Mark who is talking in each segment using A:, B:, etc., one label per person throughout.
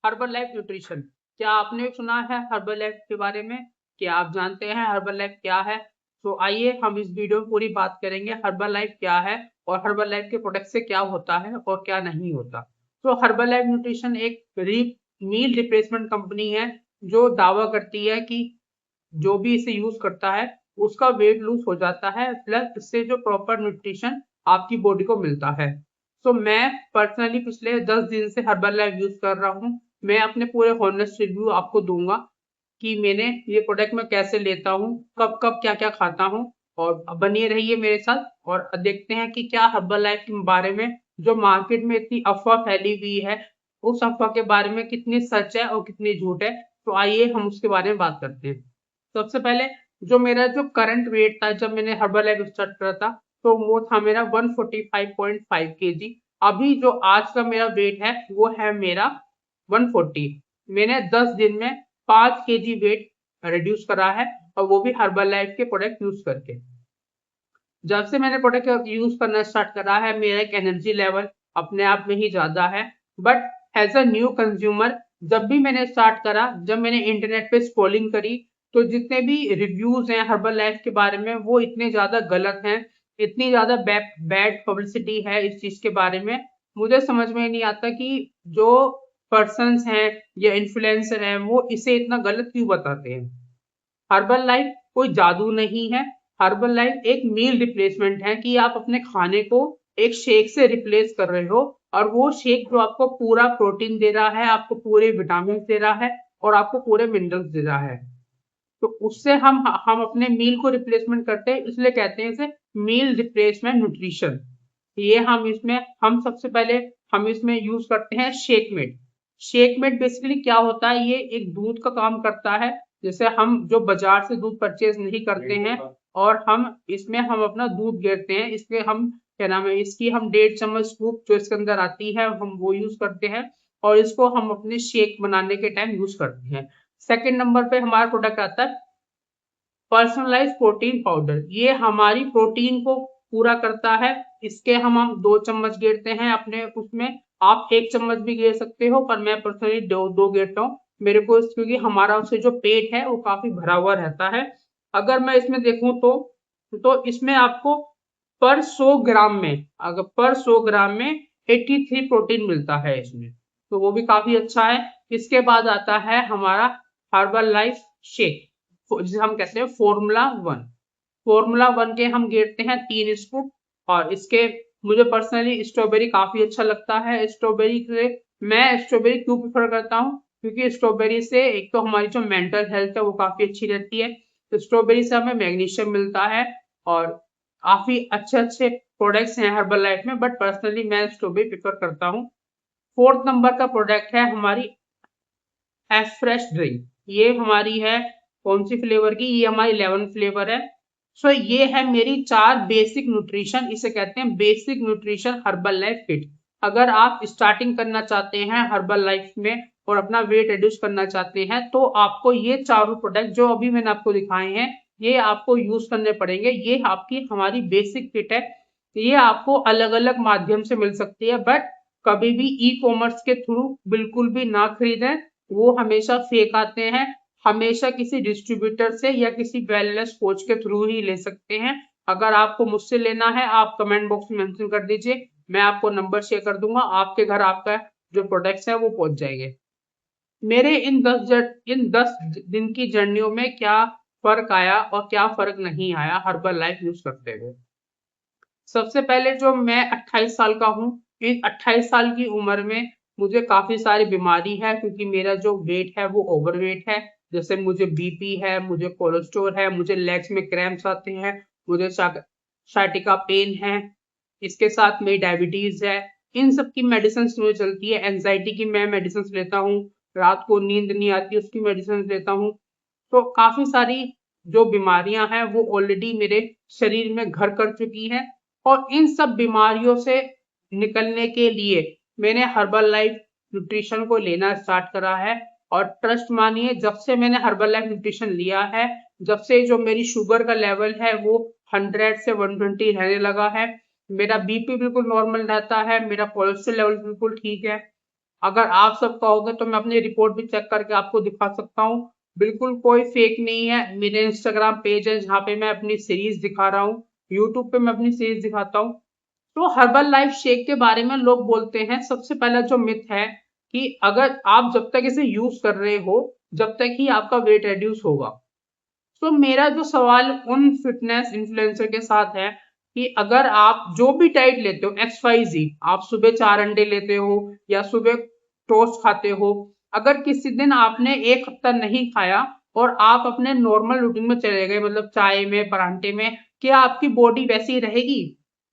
A: Herbal life nutrition. क्या आपने सुना है हर्बल लाइफ के बारे में? क्या आप जानते हैं हर्बल लाइफ क्या है? तो आइए हम इस वीडियो में पूरी बात करेंगे हर्बल लाइफ क्या है और हर्बल लाइफ के प्रोडक्ट से क्या होता है और क्या नहीं होता। तो हर्बल लाइफ न्यूट्रिशन एक मील रिप्लेसमेंट कंपनी है जो दावा करती है कि जो भी इसे यूज करता है उसका वेट लूज हो जाता है, प्लस इससे जो प्रॉपर न्यूट्रिशन आपकी बॉडी को मिलता है। तो मैं पर्सनली पिछले 10 दिन से हर्बल लाइफ यूज कर रहा हूँ। मैं अपने पूरे हॉनेस्ट रिव्यू आपको दूंगा कि मैंने ये प्रोडक्ट मैं कैसे लेता हूँ, कब कब क्या क्या खाता हूँ। और बनिए रहिए मेरे साथ और देखते हैं कि क्या हर्बल लाइफ के बारे में जो मार्केट में इतनी अफवाह फैली हुई है उस अफवाह के बारे में कितनी सच है और कितनी झूठ है। तो आइए हम उसके बारे में बात करते हैं। सबसे पहले जो मेरा जो करंट वेट था जब मैंने हर्बल लाइफ स्टार्ट करा था, तो वो था मेरा 145.5 केजी। अभी जो आज का मेरा वेट है वो है मेरा 140। मैंने 10 दिन में 5 केजी वेट रिड्यूस करा है और वो भी हर्बल लाइफ के प्रोडक्ट यूज करके। जब से मैंने प्रोडक्ट यूज करना स्टार्ट करा है मेरा एक एनर्जी लेवल अपने आप में ही ज्यादा है। But as a new consumer जब भी मैंने स्टार्ट करा, जब मैंने इंटरनेट पे स्क्रॉलिंग करी, तो जितने भी रिव्यूज हैं हर्बल लाइफ के बारे में वो इतने ज्यादा गलत हैं, इतनी ज्यादा बैड पब्लिसिटी है इस चीज के बारे में। मुझे समझ में नहीं आता कि जो पर्सन्स हैं या इन्फ्लुएंसर हैं वो इसे इतना गलत क्यों बताते हैं। हर्बल लाइफ कोई जादू नहीं है। हर्बल लाइफ एक मील रिप्लेसमेंट है कि आप अपने खाने को एक शेक से रिप्लेस कर रहे हो, और वो शेक जो आपको पूरा प्रोटीन दे रहा है, आपको पूरे विटामिन दे रहा है और आपको पूरे मिनरल्स दे रहा है। तो उससे हम अपने मील को रिप्लेसमेंट करते हैं, इसलिए कहते हैं इसे मील रिप्लेसमेंट न्यूट्रिशन। ये हम सबसे पहले हम इसमें यूज करते हैं शेकमेट। शेकमेट बेसिकली क्या होता है, ये एक दूध का काम करता है। जैसे हम जो बाजार से दूध परचेज नहीं करते हैं और हम अपना दूध घेरते हैं, इसके हम क्या नाम है, इसकी हम 1.5 चम्मच स्कूप जो इसके अंदर आती है हम वो यूज करते हैं और इसको हम अपने शेक बनाने के टाइम यूज करते हैं। सेकंड नंबर पे हमारा प्रोडक्ट आता है पर्सनलाइज प्रोटीन पाउडर। ये हमारी प्रोटीन को पूरा करता है। इसके हम 2 चम्मच गिरते हैं अपने उसमें। आप 1 चम्मच भी गिर सकते हो, पर मैं पर्सनली दो गिरता हूँ। मेरे को क्योंकि हमारा उससे जो पेट है वो काफी भरा हुआ रहता है। अगर मैं इसमें देखूं तो इसमें आपको पर 100 ग्राम में, अगर पर 100 ग्राम में 83 प्रोटीन मिलता है इसमें, तो वो भी काफी अच्छा है। इसके बाद आता है हमारा हर्बल लाइफ शेक, जिसे हम कहते हैं फॉर्मूला 1। फॉर्मूला 1 के हम गिरते हैं 3 स्कूप। और इसके मुझे पर्सनली स्ट्रॉबेरी काफी अच्छा लगता है। स्ट्रॉबेरी से मैं स्ट्रॉबेरी क्यों प्रेफर करता हूँ, क्योंकि स्ट्रॉबेरी से एक तो हमारी जो मेंटल हेल्थ है वो काफी अच्छी रहती है। तो स्ट्रॉबेरी से हमें मैग्नीशियम मिलता है और काफी अच्छे अच्छे प्रोडक्ट्स हैं हर्बल लाइफ में, बट पर्सनली मैं स्ट्रॉबेरी प्रेफर करता हूँ। फोर्थ नंबर का प्रोडक्ट है हमारी एफ फ्रेश ड्रिंक। ये हमारी है कौन सी फ्लेवर की, ये हमारी 11 फ्लेवर है। सो ये है मेरी 4 बेसिक न्यूट्रिशन, इसे कहते हैं basic nutrition herbal life kit. अगर आप स्टार्टिंग करना चाहते हैं हर्बल लाइफ में और अपना वेट रिड्यूस करना चाहते हैं, तो आपको ये चारों प्रोडक्ट जो अभी मैंने आपको दिखाए हैं ये आपको यूज करने पड़ेंगे। ये आपकी हमारी बेसिक किट है। ये आपको अलग अलग माध्यम से मिल सकती है, बट कभी भी ई कॉमर्स के थ्रू बिल्कुल भी ना खरीदें। वो हमेशा फेक आते हैं। हमेशा किसी डिस्ट्रीब्यूटर से या किसी वेलनेस कोच के थ्रू ही ले सकते हैं। अगर आपको मुझसे लेना है आप कमेंट बॉक्स में मेंशन कर दीजिए, मैं आपको नंबर शेयर कर दूंगा, आपके घर आपका जो प्रोडक्ट्स है वो पहुंच जाएंगे। मेरे इन 10 दिन की जर्नियों में क्या फर्क आया और क्या फर्क नहीं आया हर्बल लाइफ यूज करते हुए। सबसे पहले जो मैं 28 साल का हूँ, इस 28 साल की उम्र में मुझे काफी सारी बीमारी है, क्योंकि मेरा जो वेट है वो ओवरवेट है। जैसे मुझे बीपी है, मुझे कोलेस्ट्रॉल है, मुझे लेग्स में क्रैम्प्स आते हैं, मुझे साइटिका पेन है, इसके साथ मेरी डायबिटीज है। इन सब की मेडिसिन मुझे चलती है। एंजाइटी की मैं मेडिसिन लेता हूँ, रात को नींद नहीं आती उसकी मेडिसिन लेता हूँ। तो काफी सारी जो बीमारियां हैं वो ऑलरेडी मेरे शरीर में घर कर चुकी हैं। और इन सब बीमारियों से निकलने के लिए मैंने हर्बल लाइफ न्यूट्रिशन को लेना स्टार्ट करा है। और ट्रस्ट मानिए, जब से मैंने हर्बल लाइफ न्यूट्रिशन लिया है, जब से जो मेरी शुगर का लेवल है वो 100 से 120 रहने लगा है, मेरा बीपी बिल्कुल नॉर्मल रहता है, मेरा कोलेस्ट्रॉल लेवल बिल्कुल ठीक है। अगर आप सब कहोगे तो मैं अपनी रिपोर्ट भी चेक करके आपको दिखा सकता हूँ। बिल्कुल कोई फेक नहीं है। मेरे इंस्टाग्राम पेज है जहाँ पे मैं अपनी सीरीज दिखा रहा हूँ, यूट्यूब पे मैं अपनी सीरीज दिखाता हूँ। तो हर्बल लाइफ शेक के बारे में लोग बोलते हैं, सबसे पहला जो मिथ है कि अगर आप जब तक इसे यूज कर रहे हो जब तक ही आपका वेट रिड्यूस होगा। तो मेरा जो सवाल उन फिटनेस इन्फ्लुएंसर के साथ है कि अगर आप जो भी डाइट लेते हो XYZ, आप सुबह 4 अंडे लेते हो या सुबह टोस्ट खाते हो, अगर किसी दिन आपने एक हफ्ता नहीं खाया और आप अपने नॉर्मल रूटीन में चले गए, मतलब चाय में परांठे में, क्या आपकी बॉडी वैसी रहेगी?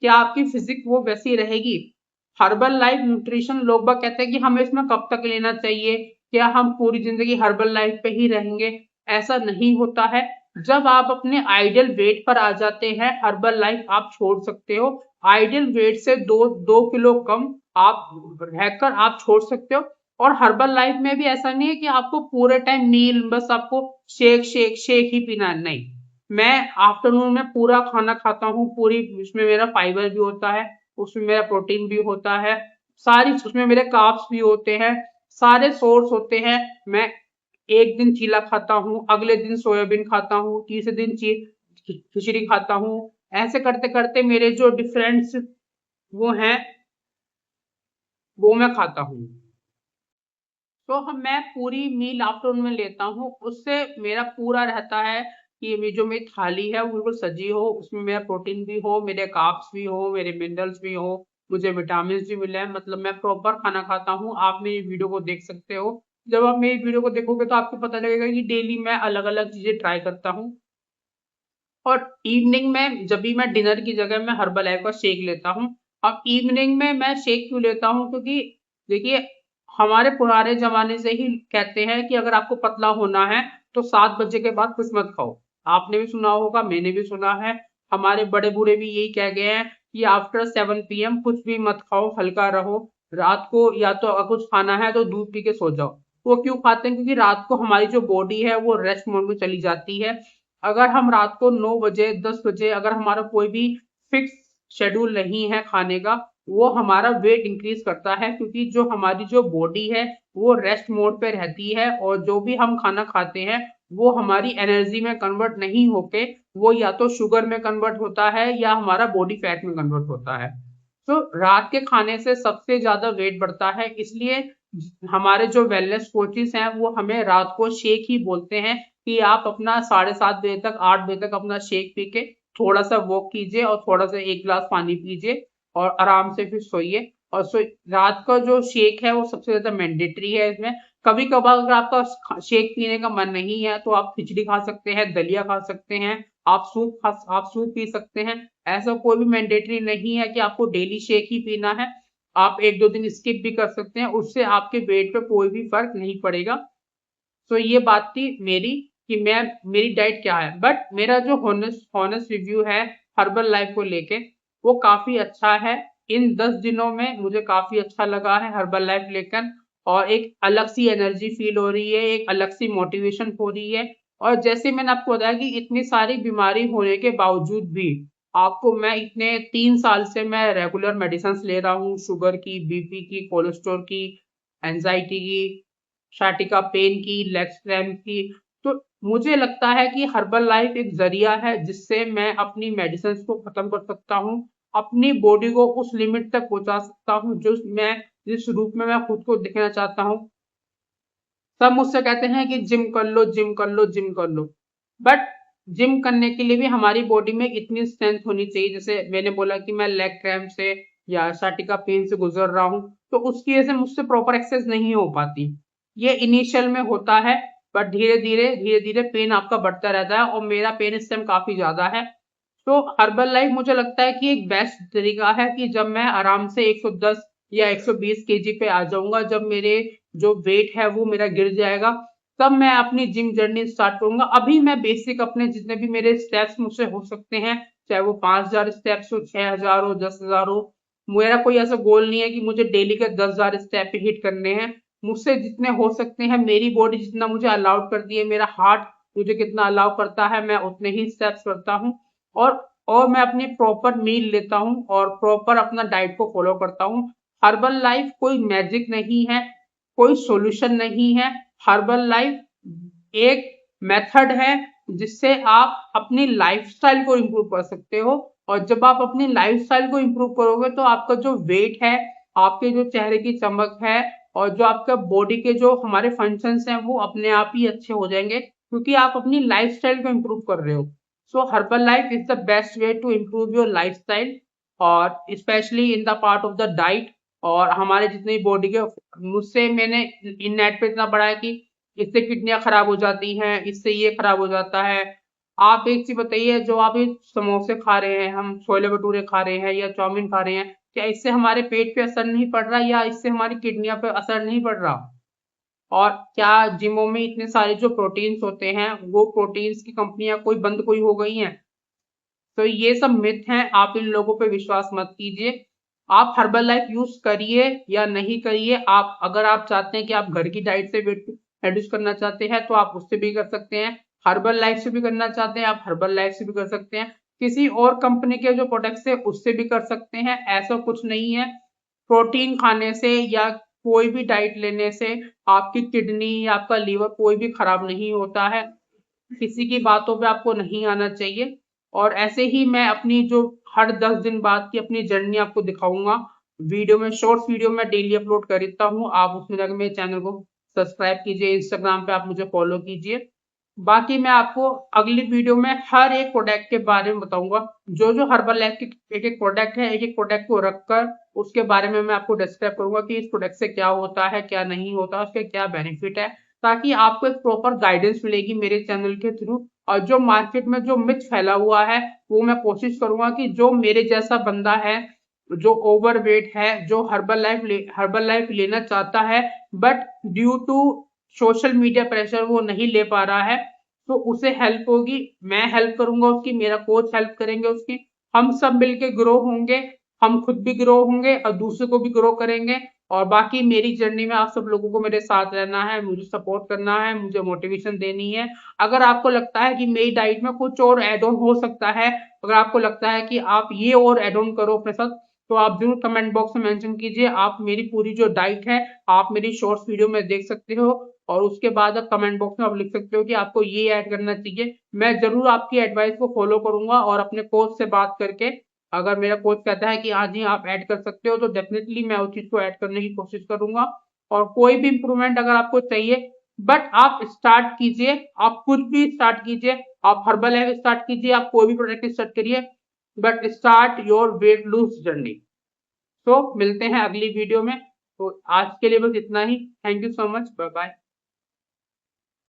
A: क्या आपकी फिजिक वो वैसी रहेगी? हर्बल लाइफ न्यूट्रिशन लोग बाग कहते हैं कि हमें इसमें कब तक लेना चाहिए, क्या हम पूरी जिंदगी हर्बल लाइफ पे ही रहेंगे? ऐसा नहीं होता है। जब आप अपने आइडियल वेट पर आ जाते हैं हर्बल लाइफ आप छोड़ सकते हो। आइडियल वेट से 2 किलो कम आप रहकर आप छोड़ सकते हो। और हर्बल लाइफ में भी ऐसा नहीं है कि आपको पूरे टाइम मील बस आपको शेक शेक शेक ही पीना है, नहीं। मैं आफ्टरनून में पूरा खाना खाता हूँ, पूरी उसमें मेरा फाइबर भी होता है, उसमें मेरा प्रोटीन भी होता है, सारी उसमें मेरे कार्ब्स भी होते हैं, सारे सोर्स होते हैं। मैं एक दिन चीला खाता हूँ, अगले दिन सोयाबीन खाता हूँ, तीसरे दिन खिचड़ी खाता हूँ। ऐसे करते करते मेरे जो डिफरेंट वो हैं वो मैं खाता हूँ। तो हम मैं पूरी मील आफ्टरनून में लेता हूँ, उससे मेरा पूरा रहता है कि जो मेरी थाली है वो बिल्कुल सजी हो, उसमें मेरा प्रोटीन भी हो, मेरे कार्ब्स भी हो, मेरे मिनरल्स भी हो, मुझे विटामिन भी मिले, मतलब मैं प्रॉपर खाना खाता हूँ। आप मेरी वीडियो को देख सकते हो। जब आप मेरी वीडियो को देखोगे तो आपको पता लगेगा कि डेली मैं अलग अलग चीजें ट्राई करता हूँ। और इवनिंग में जब भी मैं डिनर की जगह मैं हर्बल लाइफ का शेक लेता हूँ। अब इवनिंग में मैं शेक क्यों लेता हूँ, क्योंकि देखिए हमारे पुराने जमाने से ही कहते हैं कि अगर आपको पतला होना है तो 7 बजे के बाद कुछ मत खाओ। आपने भी सुना होगा, मैंने भी सुना है, हमारे बड़े बूढ़े भी यही कह गए हैं कि आफ्टर 7 PM कुछ भी मत खाओ, हल्का रहो। रात को या तो अगर कुछ खाना है तो दूध पी के सो जाओ। वो क्यों खाते हैं? क्योंकि रात को हमारी जो बॉडी है वो रेस्ट मोड में चली जाती है। अगर हम रात को 9 बजे 10 बजे अगर हमारा कोई भी फिक्स शेड्यूल नहीं है खाने का, वो हमारा वेट इंक्रीज करता है, क्योंकि जो हमारी जो बॉडी है वो रेस्ट मोड पे रहती है और जो भी हम खाना खाते हैं वो हमारी एनर्जी में कन्वर्ट नहीं होके वो या तो शुगर में कन्वर्ट होता है या हमारा बॉडी फैट में कन्वर्ट होता है। तो रात के खाने से सबसे ज्यादा वेट बढ़ता है, इसलिए हमारे जो वेलनेस कोचेस हैं वो हमें रात को शेक ही बोलते हैं कि आप अपना 7:30 बजे तक 8 बजे तक अपना शेक पी के थोड़ा सा वॉक कीजिए और थोड़ा सा एक गिलास पानी पीजिए और आराम से फिर सोइए। और रात का जो शेक है वो सबसे ज्यादा मैंडेटरी है इसमें। कभी कभार अगर आपका शेक पीने का मन नहीं है तो आप खिचड़ी खा सकते हैं, दलिया खा सकते हैं, आप सूप पी सकते हैं। ऐसा कोई भी मैंडेटरी नहीं है कि आपको डेली शेक ही पीना है। आप 1-2 दिन स्किप भी कर सकते हैं, उससे आपके वेट पे कोई भी फर्क नहीं पड़ेगा। तो ये बात थी मेरी कि मैं मेरी डाइट क्या है। बट मेरा जो हॉनेस्ट हॉनेस्ट रिव्यू है हर्बल लाइफ को लेके वो काफी अच्छा है। इन 10 दिनों में मुझे काफी अच्छा लगा है हर्बल लाइफ लेकर, और एक अलग सी एनर्जी फील हो रही है, एक अलग सी मोटिवेशन हो रही है। और जैसे मैंने आपको बताया कि इतनी सारी बीमारी होने के बावजूद भी आपको मैं इतने 3 साल से मैं रेगुलर मेडिसिन ले रहा हूँ, शुगर की, बीपी की, कोलेस्ट्रॉल की, एंजाइटी की, शाटिका पेन की, लेग क्रैम्प की। तो मुझे लगता है कि हर्बल लाइफ एक जरिया है जिससे मैं अपनी मेडिसिन को खत्म कर सकता हूँ, अपनी बॉडी को उस लिमिट तक पहुंचा सकता हूँ जो मैं जिस रूप में मैं खुद को दिखना चाहता हूँ। सब मुझसे कहते हैं कि जिम कर लो, जिम कर लो, जिम कर लो। बट जिम करने के लिए भी हमारी बॉडी में इतनी स्ट्रेंथ होनी चाहिए। जैसे मैंने बोला कि मैं लेग क्रैम्प से या साटिका पेन से गुजर रहा हूँ, तो उसकी वजह से मुझसे प्रॉपर एक्सरसाइज नहीं हो पाती। ये इनिशियल में होता है, बट धीरे धीरे पेन आपका बढ़ता रहता है और मेरा पेन इस टाइम काफी ज्यादा है। तो हर्बल लाइफ मुझे लगता है कि एक बेस्ट तरीका है कि जब मैं आराम से 110 या 120 केजी पे आ जाऊंगा, जब मेरे जो वेट है वो मेरा गिर जाएगा, तब मैं अपनी जिम जर्नी स्टार्ट करूंगा। अभी मैं बेसिक अपने जितने भी मेरे स्टेप्स मुझसे हो सकते हैं, चाहे वो 5,000 स्टेप्स हो, 6,000 हो, 10,000 हो, मेरा कोई ऐसा गोल नहीं है कि मुझे डेली के 10,000 स्टेप हिट करने हैं। मुझसे जितने हो सकते हैं, मेरी बॉडी जितना मुझे अलाउड करती है, मेरा हार्ट मुझे कितना अलाउ करता है, मैं उतने ही स्टेप्स करता हूँ। और और मैं अपनी प्रॉपर मील लेता हूँ और प्रॉपर अपना डाइट को फॉलो करता हूँ। हर्बल लाइफ कोई मैजिक नहीं है, कोई सॉल्यूशन नहीं है। हर्बल लाइफ एक मेथड है जिससे आप अपनी लाइफस्टाइल को इम्प्रूव कर सकते हो। और जब आप अपनी लाइफस्टाइल को इम्प्रूव करोगे तो आपका जो वेट है, आपके जो चेहरे की चमक है और जो आपका बॉडी के जो हमारे फंक्शंस हैं वो अपने आप ही अच्छे हो जाएंगे, क्योंकि आप अपनी लाइफस्टाइल को इम्प्रूव कर रहे हो। So Herbalife is the best way to improve your lifestyle, और specially in the part of the diet. और हमारे जितनी बॉडी के, मुझसे मैंने इन नेट पे इतना पढ़ा है कि इससे किडनियां खराब हो जाती हैं, इससे ये खराब हो जाता है। आप एक चीज बताइए, जो आप ये समोसे खा रहे हैं, हम छोले भटूरे खा रहे हैं या चाउमीन खा रहे हैं, क्या इससे हमारे पेट पे असर नहीं पड़ रहा या इससे हमारी किडनियों पे असर नहीं पड़ रहा? और क्या जिमों में इतने सारे जो प्रोटीन्स होते हैं, वो प्रोटीन्स की कंपनियां कोई बंद कोई हो गई हैं? तो ये सब मिथ हैं, आप इन लोगों पे विश्वास मत कीजिए। आप हर्बल लाइफ यूज करिए या नहीं करिए, आप अगर आप चाहते हैं कि आप घर की डाइट से वेट रिड्यूस करना चाहते हैं तो आप उससे भी कर सकते हैं, हर्बल लाइफ से भी करना चाहते हैं आप हर्बल लाइफ से भी कर सकते हैं, किसी और कंपनी के जो प्रोडक्ट्स है उससे भी कर सकते हैं। ऐसा कुछ नहीं है। प्रोटीन खाने से या कोई भी डाइट लेने से आपकी किडनी या आपका लीवर कोई भी खराब नहीं होता है। किसी की बातों पे आपको नहीं आना चाहिए। और ऐसे ही मैं अपनी जो हर 10 दिन बाद की अपनी जर्नी आपको दिखाऊंगा वीडियो में, शॉर्ट्स वीडियो में डेली अपलोड करता हूँ। आप उसमें जाकर मेरे चैनल को सब्सक्राइब कीजिए, इंस्टाग्राम पे आप मुझे फॉलो कीजिए। बाकी मैं आपको अगली वीडियो में हर एक प्रोडक्ट के बारे में बताऊंगा, जो जो हर्बल लाइफ के एक एक प्रोडक्ट है, एक एक प्रोडक्ट को रखकर उसके बारे में मैं आपको डिस्क्राइब करूंगा कि इस प्रोडक्ट से क्या होता है, क्या नहीं होता, उसके क्या बेनिफिट है, ताकि आपको एक प्रॉपर गाइडेंस मिलेगी मेरे चैनल के थ्रू। और जो मार्केट में जो मिथ फैला हुआ है, वो मैं कोशिश करूंगा कि जो मेरे जैसा बंदा है, जो ओवरवेट है, जो हर्बल लाइफ लेना चाहता है but due to social media pressure वो नहीं ले पा रहा है, तो उसे हेल्प होगी, मैं हेल्प करूंगा उसकी, मेरा कोच हेल्प करेंगे उसकी, हम सब मिलके ग्रो होंगे, हम खुद भी ग्रो होंगे और दूसरे को भी ग्रो करेंगे। और बाकी मेरी जर्नी में आप सब लोगों को मेरे साथ रहना है, मुझे सपोर्ट करना है, मुझे मोटिवेशन देनी है। अगर आपको लगता है कि मेरी डाइट में कुछ और एड ऑन हो सकता है, अगर आपको लगता है कि आप ये और एड ऑन करो अपने साथ, तो आप जरूर कमेंट बॉक्स में मेंशन कीजिए। आप मेरी पूरी जो डाइट है आप मेरी शॉर्ट्स वीडियो में देख सकते हो, और उसके बाद आप कमेंट बॉक्स में आप लिख सकते हो कि आपको ये ऐड करना चाहिए। मैं जरूर आपकी एडवाइस को फॉलो करूंगा और अपने कोच से बात करके, अगर मेरा कोच कहता है कि हाँ जी आप ऐड कर सकते हो, तो डेफिनेटली मैं उस चीज को ऐड करने की कोशिश करूंगा। और कोई भी इंप्रूवमेंट अगर आपको चाहिए, बट आप स्टार्ट कीजिए, आप कुछ भी स्टार्ट कीजिए, आप हर्बल लाइफ स्टार्ट कीजिए, आप कोई भी प्रोडक्ट स्टार्ट करिए, but start your weight lose journey. तो मिलते हैं अगली वीडियो में। तो आज के लिए बस इतना ही। Thank you so much, bye bye.